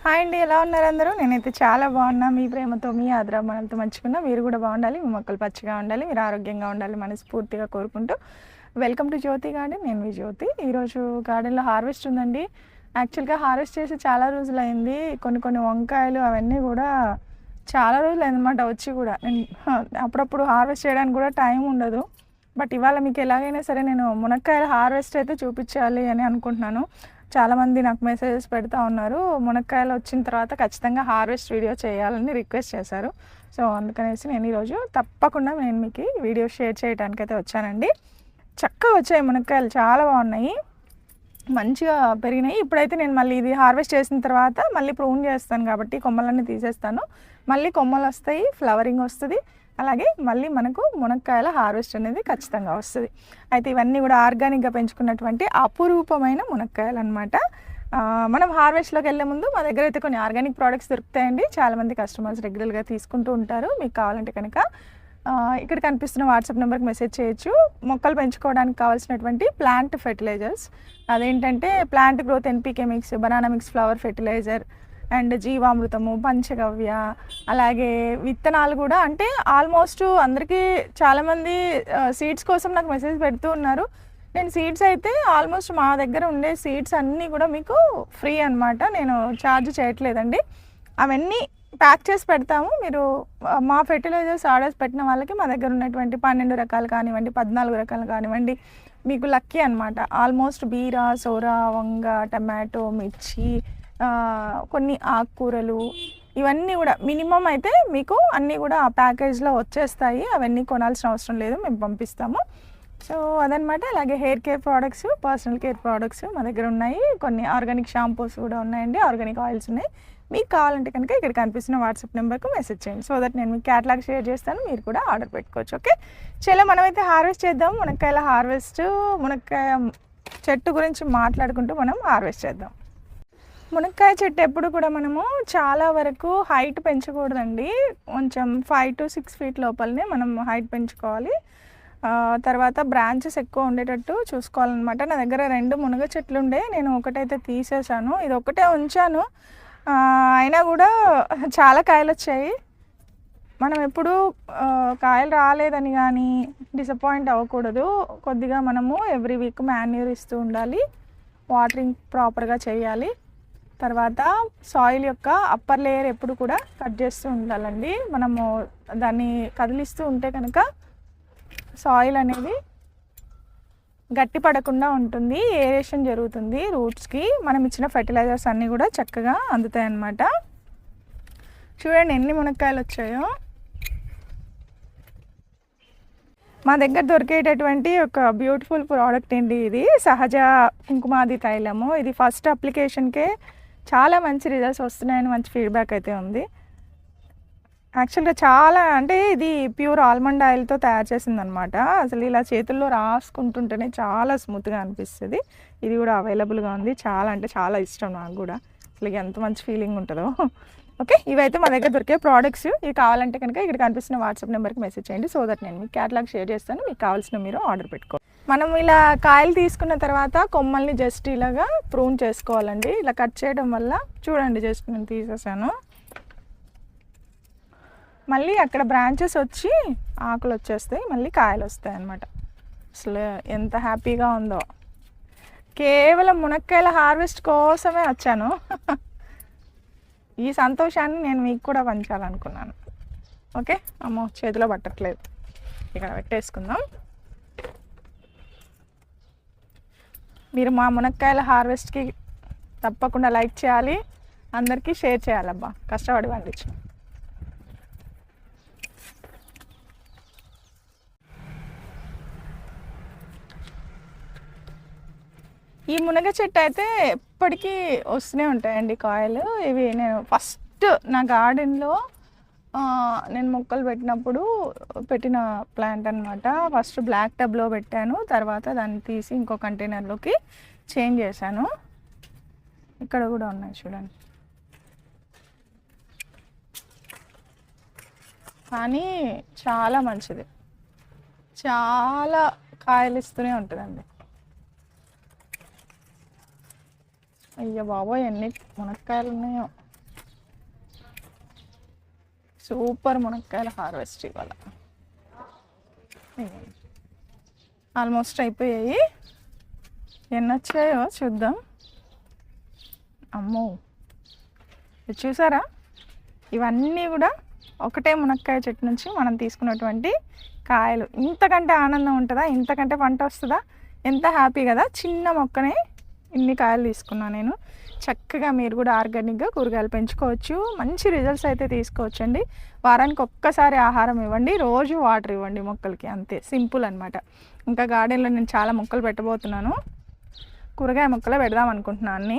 Hi అండి, ఎలా ఉన్నారు అందరూ? నేనైతే చాలా బాగున్నా. మీ ప్రేమతో, మీ ఆదరాభిమానాలతో మంచుకున్నా. మీరు కూడా బాగుండాలి, మీ మొక్కలు పచ్చగా ఉండాలి, మీరు ఆరోగ్యంగా ఉండాలి మనస్ఫూర్తిగా కోరుకుంటూ వెల్కమ్ టు జ్యోతి గార్డెన్. నేను మీ జ్యోతి. ఈరోజు గార్డెన్లో హార్వెస్ట్ ఉందండి. యాక్చువల్గా హార్వెస్ట్ చేసి చాలా రోజులు అయింది. కొన్ని వంకాయలు అవన్నీ కూడా చాలా రోజులు అయిందన్నమాట వచ్చి కూడా. నేను అప్పుడప్పుడు హార్వెస్ట్ చేయడానికి కూడా టైం ఉండదు. బట్ ఇవాళ మీకు ఎలాగైనా సరే నేను మునక్కాయల హార్వెస్ట్ అయితే చూపించాలి అని అనుకుంటున్నాను. చాలామంది నాకు మెసేజెస్ పెడతా ఉన్నారు, మునక్కాయలు వచ్చిన తర్వాత ఖచ్చితంగా హార్వెస్ట్ వీడియో చేయాలని రిక్వెస్ట్ చేశారు. సో అందుకనేసి నేను ఈరోజు తప్పకుండా మీకు వీడియో షేర్ చేయడానికైతే వచ్చానండి. చక్కగా వచ్చాయి మునక్కాయలు, చాలా బాగున్నాయి, మంచిగా పెరిగినాయి. ఇప్పుడైతే నేను మళ్ళీ ఇది హార్వెస్ట్ చేసిన తర్వాత మళ్ళీ ప్రూన్ చేస్తాను కాబట్టి కొమ్మలన్నీ తీసేస్తాను. మళ్ళీ కొమ్మలు వస్తాయి, ఫ్లవరింగ్ వస్తుంది, అలాగే మళ్ళీ మనకు మునక్కాయల హార్వెస్ట్ అనేది ఖచ్చితంగా వస్తుంది. అయితే ఇవన్నీ కూడా ఆర్గానిక్గా పెంచుకున్నటువంటి అపురూపమైన మునక్కాయలు అనమాట. మనం హార్వెస్ట్లోకి వెళ్ళే ముందు మా దగ్గర అయితే కొన్ని ఆర్గానిక్ ప్రోడక్ట్స్ దొరుకుతాయండి. చాలామంది కస్టమర్స్ రెగ్యులర్గా తీసుకుంటూ ఉంటారు. మీకు కావాలంటే కనుక ఇక్కడ కనిపిస్తున్న వాట్సాప్ నెంబర్కి మెసేజ్ చేయొచ్చు. మొక్కలు పెంచుకోవడానికి కావాల్సినటువంటి ప్లాంట్ ఫెర్టిలైజర్స్, అదేంటంటే plant growth NPK mix, banana mix, flower fertiliser and జీవామృతము, పంచగవ్య, అలాగే విత్తనాలు కూడా. అంటే ఆల్మోస్ట్ అందరికీ చాలామంది సీడ్స్ కోసం నాకు మెసేజ్ పెడుతూ ఉన్నారు. నేను సీడ్స్ అయితే ఆల్మోస్ట్ మా దగ్గర ఉండే సీడ్స్ అన్నీ కూడా మీకు ఫ్రీ అనమాట. నేను ఛార్జ్ చేయట్లేదండి. అవన్నీ ప్యాక్ చేసి పెడతాము. మీరు మా ఫెర్టిలైజర్స్ ఆర్డర్స్ పెట్టిన వాళ్ళకి మా దగ్గర ఉన్నటువంటి 12 రకాలు కానివ్వండి, 14 రకాలు కానివ్వండి, మీకు లక్కీ అనమాట. ఆల్మోస్ట్ బీర, సోరా, వంగ, టమాటో, మిర్చి, కొన్ని ఆకుకూరలు, ఇవన్నీ కూడా మినిమం అయితే మీకు అన్నీ కూడా ఆ ప్యాకేజ్లో వచ్చేస్తాయి. అవన్నీ కొనాల్సిన అవసరం లేదు, మేము పంపిస్తాము. సో అదనమాట. అలాగే hair care products, personal care products మా దగ్గర ఉన్నాయి. కొన్ని ఆర్గానిక్ షాంపూస్ కూడా ఉన్నాయండి, ఆర్గానిక్ ఆయిల్స్ ఉన్నాయి. మీకు కావాలంటే కనుక ఇక్కడ కనిపిస్తున్న వాట్సాప్ నెంబర్కు మెసేజ్ చేయండి. సో దట్ నేను మీకు క్యాటలాగ్ షేర్ చేస్తాను, మీరు కూడా ఆర్డర్ పెట్టుకోవచ్చు. ఓకే, చలో మనమైతే హార్వెస్ట్ చేద్దాం. మునక్కాయల హార్వెస్ట్, మునక్కాయ చెట్టు గురించి మాట్లాడుకుంటూ మనం హార్వెస్ట్ చేద్దాం. మునక్కాయ చెట్టు ఎప్పుడు కూడా మనము చాలా వరకు హైట్ పెంచకూడదండి. కొంచెం 5 to 6 feet లోపలనే మనం హైట్ పెంచుకోవాలి. తర్వాత బ్రాంచెస్ ఎక్కువ ఉండేటట్టు చూసుకోవాలన్నమాట. నా దగ్గర 2 మునగ చెట్లు ఉండే, నేను ఒకటైతే తీసేసాను, ఇది ఒకటే ఉంచాను. అయినా కూడా చాలా కాయలు వచ్చాయి. మనం ఎప్పుడు కాయలు రాలేదని కానీ డిసప్పాయింట్ అవ్వకూడదు. కొద్దిగా మనము ఎవ్రీ వీక్ మాన్యూర్ ఇస్తూ ఉండాలి, వాటరింగ్ ప్రాపర్గా చేయాలి. తర్వాత సాయిల్ యొక్క అప్పర్ లేయర్ ఎప్పుడు కూడా కట్ చేస్తూ ఉండాలండి. మనము దాన్ని కదిలిస్తూ ఉంటే కనుక సాయిల్ అనేది గట్టి పడకుండా ఉంటుంది, ఏరేషన్ జరుగుతుంది రూట్స్కి. మనం ఇచ్చిన ఫెర్టిలైజర్స్ అన్నీ కూడా చక్కగా అందుతాయి అన్నమాట. చూడండి ఎన్ని మునక్కాయలు వచ్చాయో. మా దగ్గర దొరికేటటువంటి ఒక బ్యూటిఫుల్ ప్రోడక్ట్ అండి ఇది, సహజ కుంకుమాది తైలము. ఇది ఫస్ట్ అప్లికేషన్కే చాలా మంచి రిజల్ట్స్ వస్తున్నాయని మంచి ఫీడ్బ్యాక్ అయితే ఉంది. యాక్చువల్గా చాలా, అంటే ఇది ప్యూర్ ఆల్మండ్ ఆయిల్తో తయారు చేసిందనమాట. అసలు ఇలా చేతుల్లో రాసుకుంటుంటేనే చాలా స్మూత్గా అనిపిస్తుంది. ఇది కూడా అవైలబుల్గా ఉంది. చాలా అంటే చాలా ఇష్టం నాకు కూడా, అసలు ఎంత మంచి ఫీలింగ్ ఉంటుందో. ఓకే, ఇవైతే మా దగ్గర దొరికే ప్రోడక్ట్స్. ఇవి కావాలంటే కనుక ఇక్కడ కనిపిస్తున్న వాట్సాప్ నెంబర్కి మెసేజ్ చేయండి. సో దట్ నేను మీకు క్యాటలాగ్ షేర్ చేస్తాను, మీకు కావాల్సిన మీరు ఆర్డర్ పెట్టుకో. మనం ఇలా కాయలు తీసుకున్న తర్వాత కొమ్మల్ని జస్ట్ ఇలాగా ప్రూన్ చేసుకోవాలండి. ఇలా కట్ చేయడం వల్ల చూడండి, జస్ట్ నేను తీసేసాను, మళ్ళీ అక్కడ బ్రాంచెస్ వచ్చి ఆకులు వచ్చేస్తాయి, మళ్ళీ కాయలు వస్తాయి అన్నమాట. అసలు ఎంత హ్యాపీగా ఉందో. కేవలం మునక్కాయల హార్వెస్ట్ కోసమే వచ్చాను. ఈ సంతోషాన్ని నేను మీకు కూడా పంచాలనుకున్నాను. ఓకే, అమ్మో చేతిలో పట్టట్లేదు, ఇక్కడ పెట్టేసుకుందాం. మీరు మా మునక్కాయల హార్వెస్ట్కి తప్పకుండా లైక్ చేయాలి, అందరికీ షేర్ చేయాలబ్బా, కష్టపడి పండించు. ఈ మునగ చెట్టు అయితే ఎప్పటికీ వస్తూనే ఉంటాయండి కాయలు. ఇవి నేను ఫస్ట్ నా గార్డెన్లో నేను మొక్కలు పెట్టినప్పుడు పెట్టిన ప్లాంట్ అనమాట. ఫస్ట్ బ్లాక్ టబ్లో పెట్టాను, తర్వాత దాన్ని తీసి ఇంకో కంటైనర్లోకి చేంజ్ చేశాను. ఇక్కడ కూడా ఉన్నాయి చూడండి. కానీ చాలా మంచిది, చాలా కాయలు ఇస్తూనే ఉంటుందండి. అయ్యో బాబోయ్ ఎన్ని మునక్కాయలు ఉన్నాయో. సూపర్ మునక్కాయల హార్వెస్ట్ ఇవాళ. ఆల్మోస్ట్ అయిపోయాయి. ఎన్ని వచ్చాయో చూద్దాం. అమ్మో, ఇది చూసారా? ఇవన్నీ కూడా ఒకటే మునక్కాయ చెట్టు నుంచి మనం తీసుకున్నటువంటి కాయలు. ఇంతకంటే ఆనందం ఉంటుందా? ఇంతకంటే పంట వస్తుందా? ఎంత హ్యాపీ కదా. చిన్న మొక్కనే ఇన్ని కాయలు తీసుకున్నాను నేను. చక్కగా మీరు కూడా ఆర్గానిక్గా కూరగాయలు పెంచుకోవచ్చు, మంచి రిజల్ట్స్ అయితే తీసుకోవచ్చు అండి. వారానికి ఒక్కసారి ఆహారం ఇవ్వండి, రోజు వాటర్ ఇవ్వండి మొక్కలకి, అంతే సింపుల్ అనమాట. ఇంకా గార్డెన్లో నేను చాలా మొక్కలు పెట్టబోతున్నాను. కూరగాయ మొక్కలే పెడదాం అనుకుంటున్నాను. అన్నీ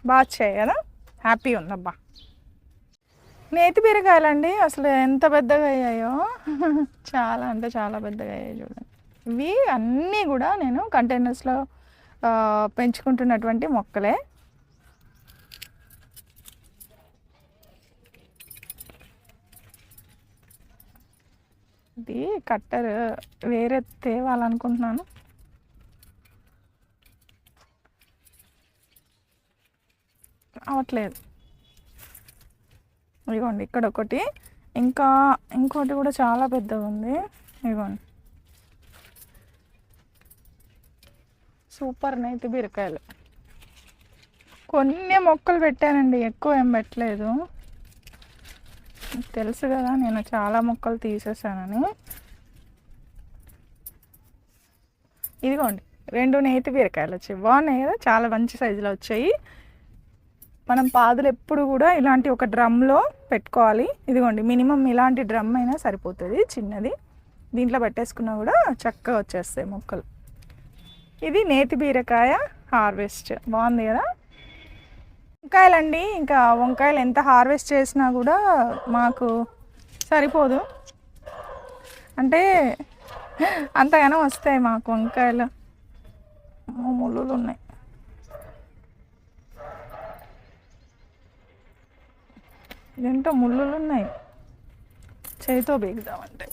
బాగా వచ్చాయి కదా, హ్యాపీ ఉందబ్బా. నేతి బీరకాయలండి, అసలు ఎంత పెద్దగా అయ్యాయో, చాలా అంటే చాలా పెద్దగా అయ్యాయి చూడండి. ఇవి అన్నీ కూడా నేను కంటైనర్స్లో పెంచుకుంటున్నటువంటి మొక్కలే. ఇది కట్టర్ వేరే తేవాలనుకుంటున్నాను. అవట్లేదు. ఇదిగోండి ఇక్కడ ఒకటి, ఇంకా ఇంకోటి కూడా చాలా పెద్దగా ఉంది. ఇదిగోండి సూపర్ నేతి బీరకాయలు. కొన్ని మొక్కలు పెట్టానండి, ఎక్కువ ఏం పెట్టలేదు. తెలుసు కదా నేను చాలా మొక్కలు తీసేసానని. ఇదిగోండి 2 నేతి బీరకాయలు వచ్చాయి, బాగున్నాయి కదా, చాలా మంచి సైజులో వచ్చాయి. మనం పాదులు ఎప్పుడు కూడా ఇలాంటి ఒక డ్రమ్లో పెట్టుకోవాలి. ఇదిగోండి మినిమం ఇలాంటి డ్రమ్ అయినా సరిపోతుంది, చిన్నది. దీంట్లో పెట్టేసుకున్నా కూడా చక్కగా వచ్చేస్తాయి మొక్కలు. ఇది నేతి బీరకాయ హార్వెస్ట్, బాగుంది కదా. వంకాయలండి, ఇంకా వంకాయలు ఎంత హార్వెస్ట్ చేసినా కూడా మాకు సరిపోదు, అంటే అంతగానో వస్తాయి మాకు వంకాయలు. ముళ్ళులు ఉన్నాయి. ఇదేంటో ముళ్ళులు ఉన్నాయి, చేతితో బీగుదామంటే.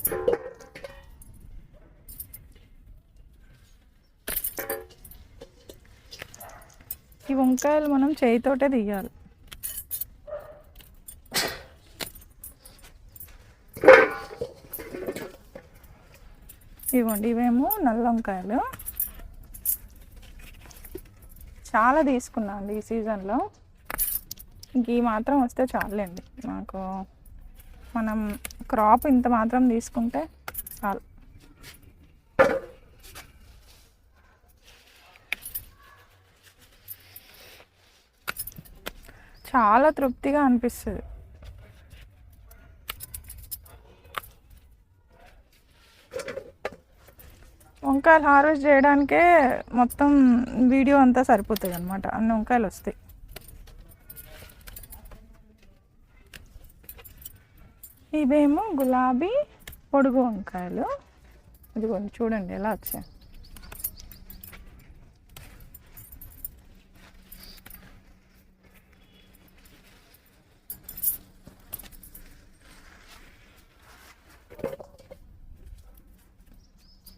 ఈ వంకాయలు మనం చేయితోటే తీయాలి. ఇవ్వండి, ఇవేమో నల్ల వంకాయలు. చాలా తీసుకున్నా అండి ఈ సీజన్లో. ఇంక ఈ మాత్రం వస్తే చాలండి నాకు. మనం క్రాప్ ఇంత మాత్రం తీసుకుంటే చాలు. చాలా తృప్తిగా అనిపిస్తుంది. వంకాయలు హార్వెస్ట్ చేయడానికే మొత్తం వీడియో అంతా సరిపోతుంది అనమాట, అన్ని వంకాయలు వస్తాయి. ఇవేమో గులాబీ పొడుగు వంకాయలు. ఇదిగోండి చూడండి ఎలా వచ్చాయి.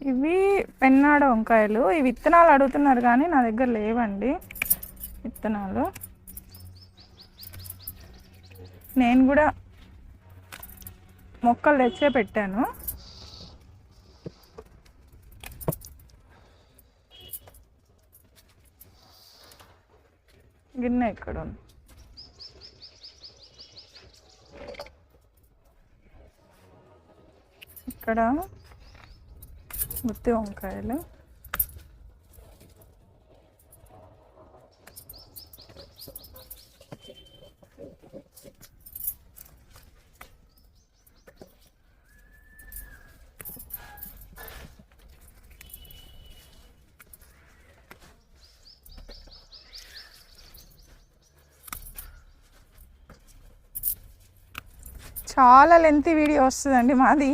ఇవి పెన్నాడ వంకాయలు. ఈ విత్తనాలు అడుగుతున్నారు కానీ నా దగ్గర లేవండి విత్తనాలు. నేను కూడా మొక్కలు తెచ్చే పెట్టాను. గిన్నె ఇక్కడ ఉంది. ఇక్కడ గుత్తి వంకాయలు. చాలా లెంతీ వీడియో వస్తుందండి మాది,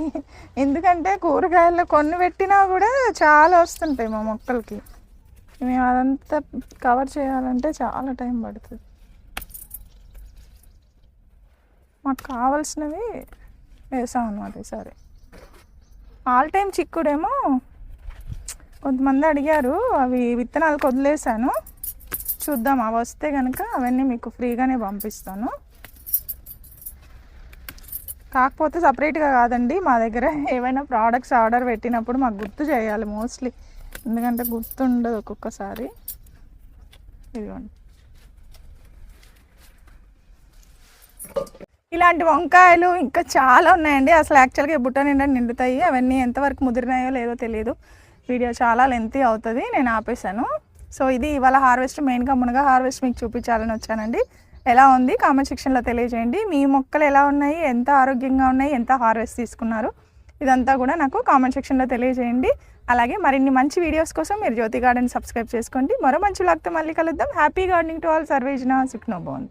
ఎందుకంటే కూరగాయల్లో కొన్ని పెట్టినా కూడా చాలా వస్తుంటాయి మా మొక్కలకి. మేము అదంతా కవర్ చేయాలంటే చాలా టైం పడుతుంది. మాకు కావాల్సినవి వేసాం అన్నమాట ఈసారి. ఆల్ టైమ్ చిక్కుడేమో కొంతమంది అడిగారు, అవి విత్తనాలకు వదిలేసాను. చూద్దాం, అవి వస్తే కనుక అవన్నీ మీకు ఫ్రీగానే పంపిస్తాను. కాకపోతే సపరేట్గా కాదండి, మా దగ్గర ఏవైనా ప్రోడక్ట్స్ ఆర్డర్ పెట్టినప్పుడు మాకు గుర్తు చేయాలి మోస్ట్లీ, ఎందుకంటే గుర్తుండదు ఒక్కొక్కసారి. ఇదిగోండి, ఇలాంటి వంకాయలు ఇంకా చాలా ఉన్నాయండి. అసలు యాక్చువల్గా బుట్ట నిండా నిండుతాయి, అవన్నీ ఎంతవరకు ముదిరినాయో లేదో తెలియదు. వీడియో చాలా లెంతీ అవుతుంది, నేను ఆపేశాను. సో ఇది ఇవాళ హార్వెస్ట్, మెయిన్గా మునగ హార్వెస్ట్ మీకు చూపించాలని వచ్చానండి. ఎలా ఉంది కామెంట్ సెక్షన్లో తెలియజేయండి. మీ మొక్కలు ఎలా ఉన్నాయి, ఎంత ఆరోగ్యంగా ఉన్నాయి, ఎంత హార్వెస్ట్ తీసుకున్నారు, ఇదంతా కూడా నాకు కామెంట్ సెక్షన్లో తెలియజేయండి. అలాగే మరిన్ని మంచి వీడియోస్ కోసం మీరు జ్యోతి గార్డెన్ సబ్స్క్రైబ్ చేసుకోండి. మరో మంచి లాగ్తో మళ్ళీ కలుద్దాం. Happy gardening to all. సర్వేజన సుఖ్నో భవంతు.